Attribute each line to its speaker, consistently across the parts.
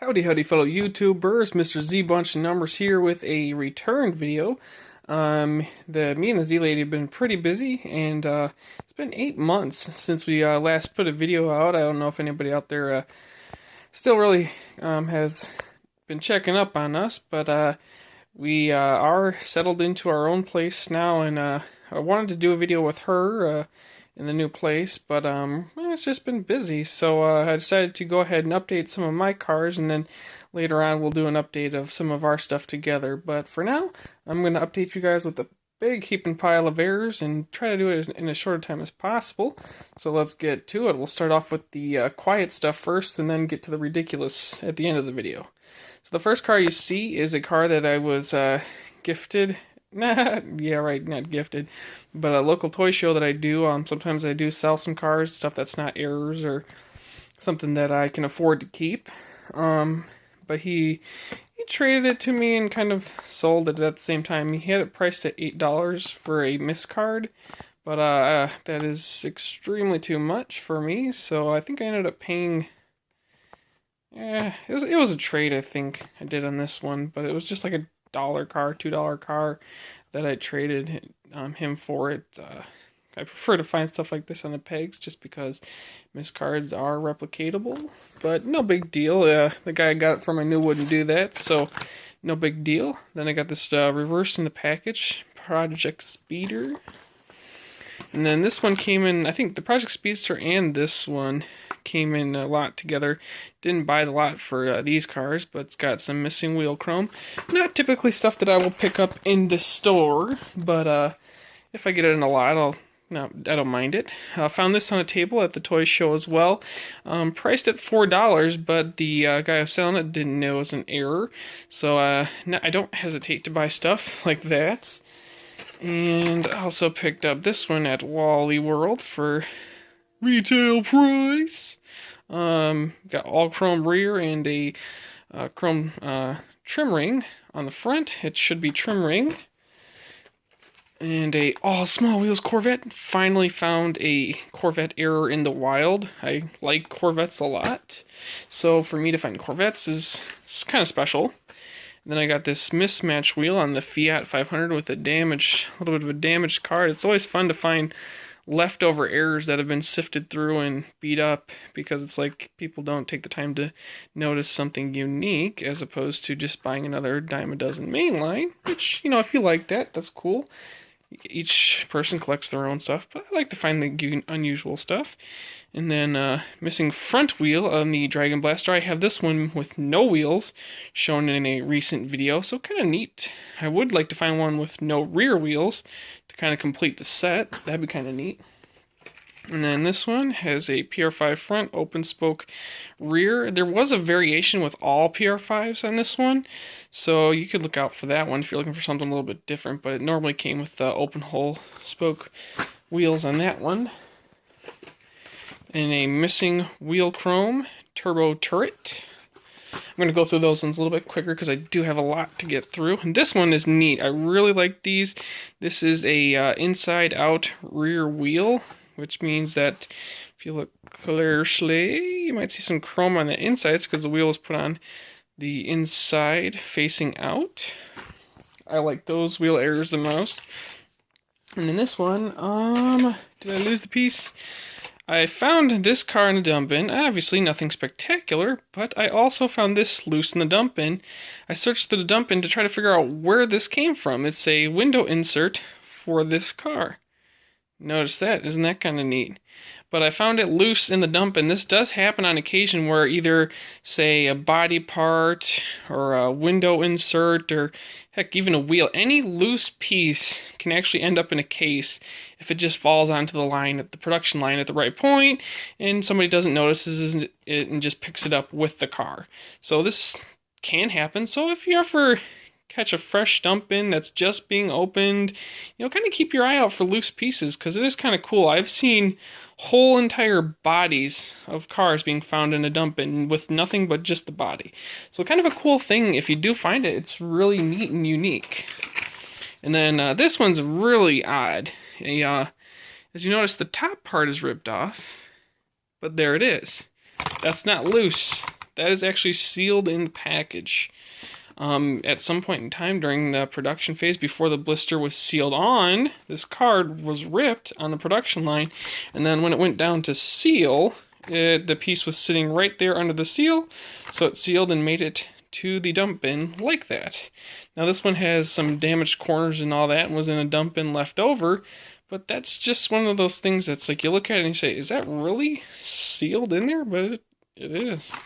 Speaker 1: Howdy, howdy, fellow YouTubers. Mr. Z Bunch of Numbers here with a return video. Me and the Z Lady have been pretty busy, and it's been 8 months since we last put a video out. I don't know if anybody out there still really has been checking up on us, but we are settled into our own place now, and I wanted to do a video with her in the new place, but it's just been busy, so I decided to go ahead and update some of my cars, and then later on we'll do an update of some of our stuff together. But for now, I'm going to update you guys with a big heaping pile of errors and try to do it in as short a time as possible. So let's get to it. We'll start off with the quiet stuff first, and then get to the ridiculous at the end of the video. So the first car you see is a car that I was gifted. Yeah, right, not gifted, but a local toy show that I do. Sometimes I do sell some cars, stuff that's not errors or something that I can afford to keep. But he traded it to me and kind of sold it at the same time. He had it priced at $8 for a miss card, but that is extremely too much for me. So I think I ended up paying. Yeah, it was a trade, I think I did on this one, but it was just like a $2 car that I traded him for it. I prefer to find stuff like this on the pegs just because miss cards are replicatable, but no big deal. The guy I got it from I knew wouldn't do that, so no big deal. Then I got this reversed in the package, Project Speeder. And then this one came in, I think the Project Speedster and this one came in a lot together. Didn't buy the lot for these cars, but it's got some missing wheel chrome. Not typically stuff that I will pick up in the store, but if I get it in a lot, I don't mind it. I found this on a table at the toy show as well. Priced at $4, but the guy who's selling it didn't know it was an error. So I don't hesitate to buy stuff like that. And I also picked up this one at Wally World for retail price. Got all chrome rear and a chrome trim ring on the front. It should be trim ring. And a all small wheels Corvette. Finally found a Corvette error in the wild. I like Corvettes a lot, so for me to find Corvettes is kind of special. And then I got this mismatch wheel on the Fiat 500 with a little bit of a damaged card. It's always fun to find leftover errors that have been sifted through and beat up, because it's like people don't take the time to notice something unique as opposed to just buying another dime a dozen mainline, which, if you like that, that's cool. Each person collects their own stuff, but I like to find the unusual stuff. And then missing front wheel on the Dragon Blaster. I have this one with no wheels shown in a recent video, so kind of neat. I would like to find one with no rear wheels to kind of complete the set. That'd be kind of neat. And then this one has a PR5 front, open spoke rear. There was a variation with all PR5s on this one, so you could look out for that one if you're looking for something a little bit different, but it normally came with open hole spoke wheels on that one. And a missing wheel chrome turbo turret. I'm going to go through those ones a little bit quicker because I do have a lot to get through. And this one is neat. I really like these. This is a inside-out rear wheel, which means that if you look closely, you might see some chrome on the insides because the wheel was put on the inside facing out. I like those wheel errors the most. And in this one, did I lose the piece? I found this car in a dump bin. Obviously nothing spectacular, but I also found this loose in the dump bin. I searched the dump bin to try to figure out where this came from. It's a window insert for this car. Notice that, isn't that kind of neat? But I found it loose in the dump, and this does happen on occasion where either, say, a body part or a window insert or, heck, even a wheel. Any loose piece can actually end up in a case if it just falls onto the line, at the production line at the right point, and somebody doesn't notice it and just picks it up with the car. So this can happen. So if you ever catch a fresh dump bin that's just being opened, kind of keep your eye out for loose pieces, because it is kind of cool. I've seen whole entire bodies of cars being found in a dump bin with nothing but just the body. So kind of a cool thing. If you do find it, it's really neat and unique. And then this one's really odd. As you notice, the top part is ripped off, but there it is. That's not loose. that is actually sealed in the package. At some point in time during the production phase, before the blister was sealed on, this card was ripped on the production line, and then when it went down to seal, the piece was sitting right there under the seal, so it sealed and made it to the dump bin like that. Now this one has some damaged corners and all that, and was in a dump bin left over, but that's just one of those things that's like, you look at it and you say, is that really sealed in there? But it is.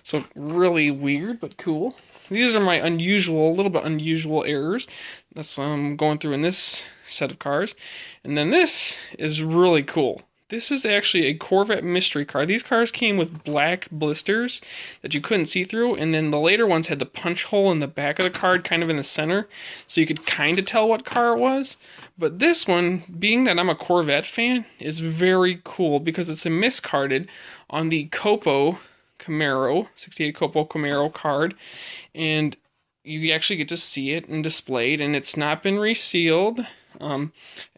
Speaker 1: So really weird, but cool. These are my a little bit unusual errors. That's what I'm going through in this set of cars. And then this is really cool. This is actually a Corvette mystery car. These cars came with black blisters that you couldn't see through, and then the later ones had the punch hole in the back of the card, kind of in the center, so you could kind of tell what car it was. But this one, being that I'm a Corvette fan, is very cool because it's a miscarded on the Copo Camaro, 68 Copo Camaro card, and you actually get to see it and displayed, and it's not been resealed. I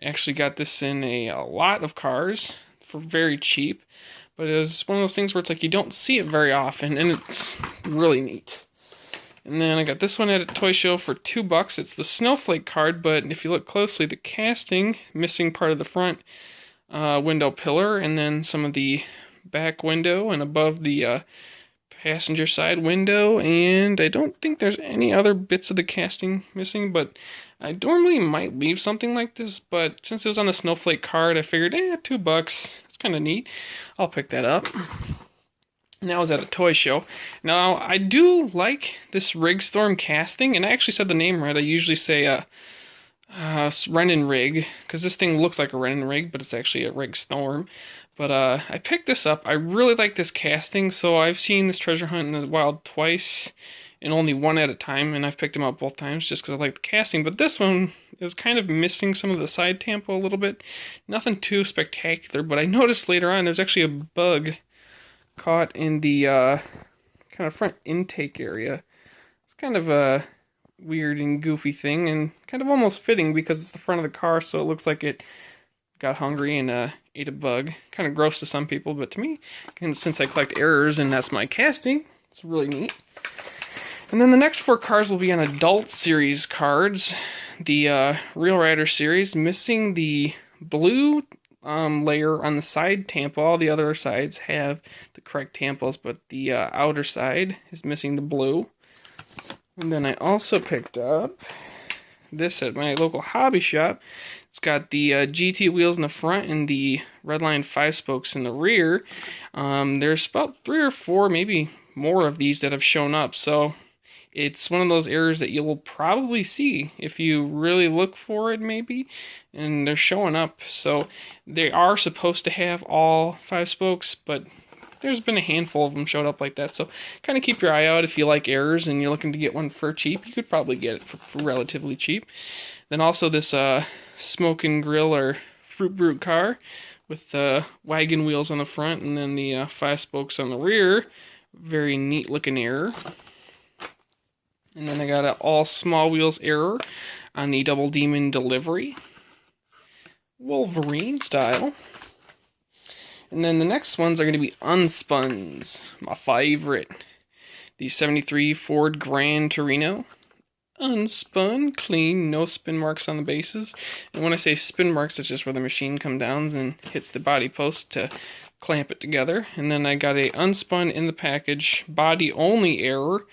Speaker 1: actually got this in a lot of cars for very cheap, but it was one of those things where it's like you don't see it very often, and it's really neat. And then I got this one at a toy show for $2. It's the Snowflake card, but if you look closely, the casting, missing part of the front window pillar, and then some of the back window and above the passenger side window, and I don't think there's any other bits of the casting missing, but I normally might leave something like this, but since it was on the Snowflake card, I figured, $2, that's kind of neat, I'll pick that up. And that was at a toy show. Now, I do like this Rigstorm casting, and I actually said the name right. I usually say Renin Rig, because this thing looks like a Renin Rig, but it's actually a Rigstorm. But I picked this up. I really like this casting, so I've seen this treasure hunt in the wild twice, and only one at a time, and I've picked them up both times just because I like the casting. But this one, it was kind of missing some of the side tampo a little bit. Nothing too spectacular, but I noticed later on there's actually a bug caught in the kind of front intake area. It's kind of a weird and goofy thing, and kind of almost fitting because it's the front of the car, so it looks like it got hungry and ate a bug. Kind of gross to some people, but to me, and since I collect errors and that's my casting, it's really neat. And then the next 4 cars will be on Adult Series cards. The Real Rider Series, missing the blue layer on the side tampo. All the other sides have the correct tampos, but the outer side is missing the blue. And then I also picked up this at my local hobby shop. It's got the GT wheels in the front and the Redline 5-spokes in the rear. There's about 3 or 4, maybe more of these that have shown up, so it's one of those errors that you'll probably see if you really look for it, maybe, and they're showing up. So they are supposed to have all 5 spokes, but there's been a handful of them showed up like that. So kind of keep your eye out if you like errors and you're looking to get one for cheap. You could probably get it for relatively cheap. Then also this Smoke and Grill or Fruit Brute car with the wagon wheels on the front and then the 5 spokes on the rear. Very neat looking error. And then I got an all small wheels error on the Double Demon Delivery. Wolverine style. And then the next ones are going to be unspuns. My favorite. The 73 Ford Grand Torino. Unspun, clean, no spin marks on the bases. And when I say spin marks, it's just where the machine comes down and hits the body post to clamp it together. And then I got a unspun in the package, body only error.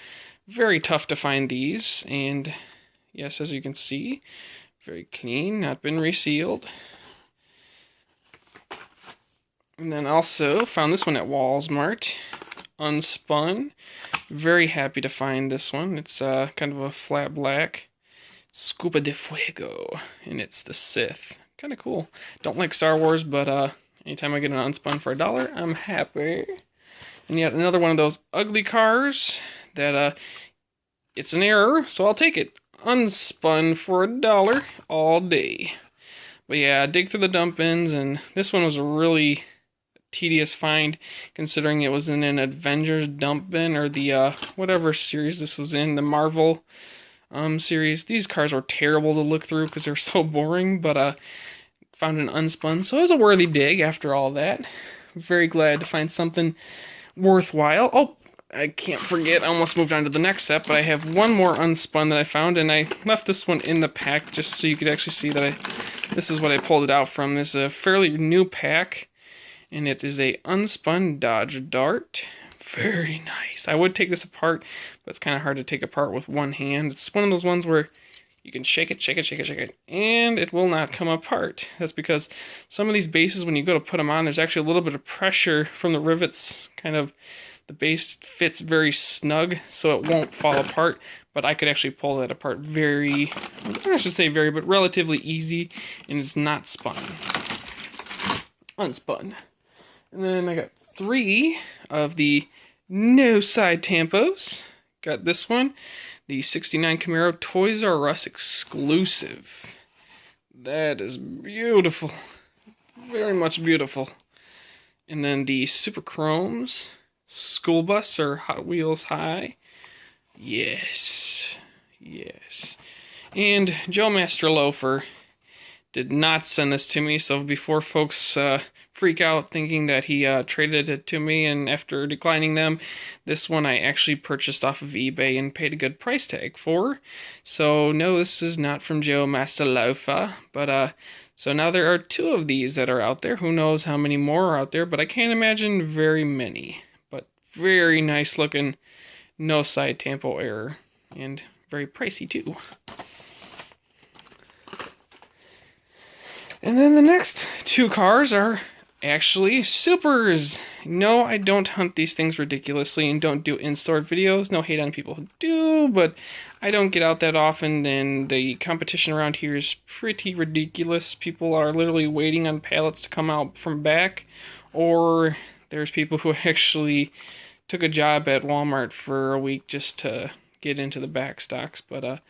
Speaker 1: Very tough to find these, and yes, as you can see, very clean, not been resealed. And then also found this one at Walmart, unspun. Very happy to find this one. It's kind of a flat black Scuba de Fuego, and it's the Sith. Kind of cool. Don't like Star Wars, but anytime I get an unspun for $1, I'm happy. And yet another one of those ugly cars that it's an error, so I'll take it. Unspun for $1 all day. But yeah, dig through the dump bins, and this one was a really tedious find, considering it was in an Avengers dump bin, or the whatever series this was in, the Marvel series. These cars were terrible to look through because they're so boring, but found an unspun, so it was a worthy dig after all that. Very glad to find something worthwhile. Oh, I can't forget, I almost moved on to the next set, but I have one more unspun that I found, and I left this one in the pack just so you could actually see that this is what I pulled it out from. This is a fairly new pack, and it is a unspun Dodge Dart. Very nice. I would take this apart, but it's kind of hard to take apart with one hand. It's one of those ones where you can shake it, and it will not come apart. That's because some of these bases, when you go to put them on, there's actually a little bit of pressure from the rivets. Kind of, the base fits very snug, so it won't fall apart. But I could actually pull that apart very, I should say very, but relatively easy, and it's not spun. Unspun. And then I got 3 of the no side tampos. Got this one, the 69 Camaro Toys R Us exclusive. That is beautiful. Very much beautiful. And then the Super Chromes School Bus or Hot Wheels High. Yes. Yes. And Joe Master Loafer did not send this to me, so before folks freak out thinking that he traded it to me, and after declining them, this one I actually purchased off of eBay and paid a good price tag for. So no, this is not from Joe Master Loafer, but so now there are 2 of these that are out there. Who knows how many more are out there, but I can't imagine very many. But very nice looking, no side tampo error, and very pricey too. And then the next 2 cars are actually supers. No, I don't hunt these things ridiculously and don't do in-store videos. No hate on people who do, but I don't get out that often, and the competition around here is pretty ridiculous. People are literally waiting on pallets to come out from back, or there's people who actually took a job at Walmart for a week just to get into the back stocks, but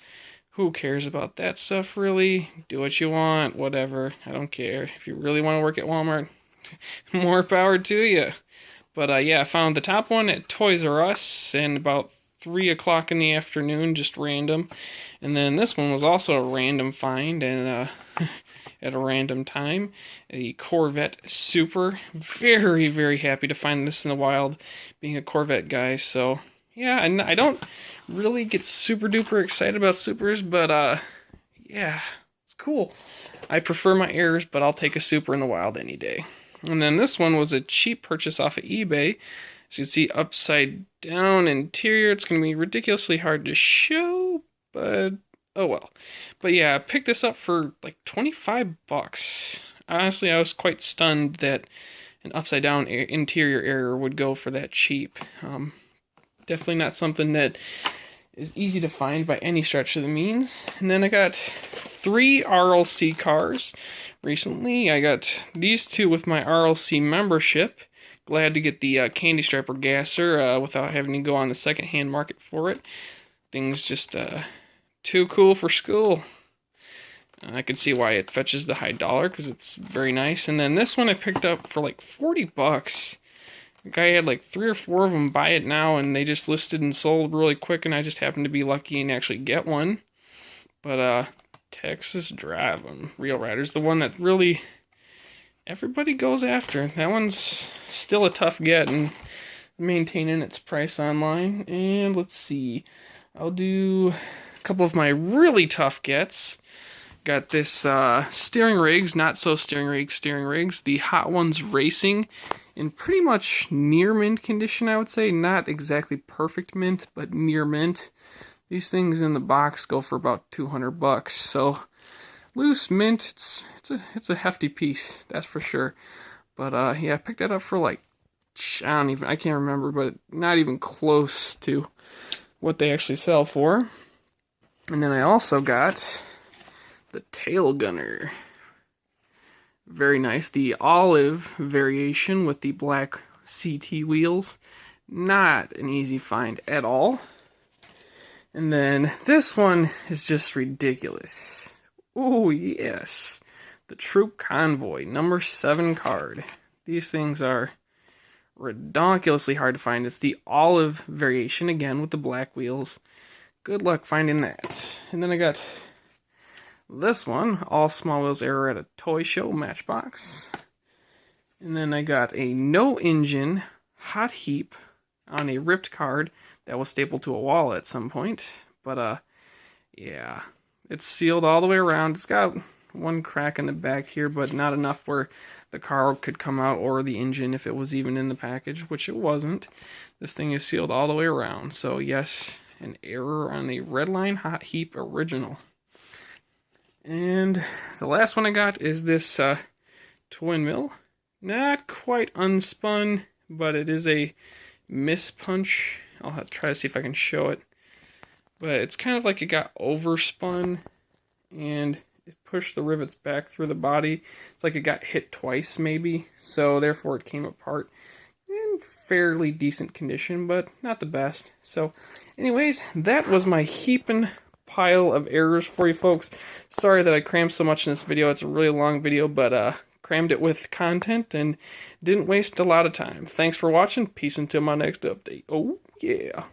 Speaker 1: who cares about that stuff, really? Do what you want, whatever. I don't care. If you really want to work at Walmart, more power to you. But yeah, I found the top one at Toys R Us, and about 3 o'clock in the afternoon, just random. And then this one was also a random find, and at a random time, a Corvette Super. Very, very happy to find this in the wild, being a Corvette guy, so yeah, and I don't really get super duper excited about supers, but yeah, it's cool. I prefer my errors, but I'll take a super in the wild any day. And then this one was a cheap purchase off of eBay. As you can see, upside down interior. It's going to be ridiculously hard to show, but oh well. But yeah, I picked this up for like 25 bucks. Honestly, I was quite stunned that an upside down interior error would go for that cheap. Definitely not something that is easy to find by any stretch of the means. And then I got 3 RLC cars recently. I got these 2 with my RLC membership. Glad to get the Candy Striper Gasser without having to go on the secondhand market for it. Thing's just too cool for school. I can see why it fetches the high dollar, because it's very nice. And then this one I picked up for like 40 bucks. The guy had like 3 or 4 of them buy it now, and they just listed and sold really quick, and I just happened to be lucky and actually get one. But Texas Drive 'em, Real Riders, the one that really everybody goes after. That one's still a tough get and maintaining its price online. And let's see, I'll do a couple of my really tough gets. Got this steering rigs, not so steering rigs, the Hot Ones Racing, in pretty much near mint condition, I would say. Not exactly perfect mint, but near mint. These things in the box go for about 200 bucks. So loose mint, it's a hefty piece, that's for sure. But yeah, I picked that up for like, I can't remember, but not even close to what they actually sell for. And then I also got the Tail Gunner. Very nice. The olive variation with the black CT wheels. Not an easy find at all. And then this one is just ridiculous. Oh yes. The Troop Convoy number 7 card. These things are ridiculously hard to find. It's the olive variation, again with the black wheels. Good luck finding that. And then I got this one, all small wheels error at a toy show, Matchbox. And then I got a no engine hot heap on a ripped card that was stapled to a wall at some point. But yeah, it's sealed all the way around. It's got one crack in the back here, but not enough where the car could come out, or the engine if it was even in the package, which it wasn't. This thing is sealed all the way around. So yes, an error on the Redline Hot Heap Original. And the last one I got is this twin mill. Not quite unspun, but it is a mispunch. I'll have to try to see if I can show it. But it's kind of like it got overspun, and it pushed the rivets back through the body. It's like it got hit twice, maybe. So therefore it came apart in fairly decent condition, but not the best. So anyways, that was my heaping pile of errors for you folks. Sorry that I crammed so much in this video. It's a really long video, but crammed it with content and didn't waste a lot of time. Thanks for watching. Peace until my next update. Oh yeah.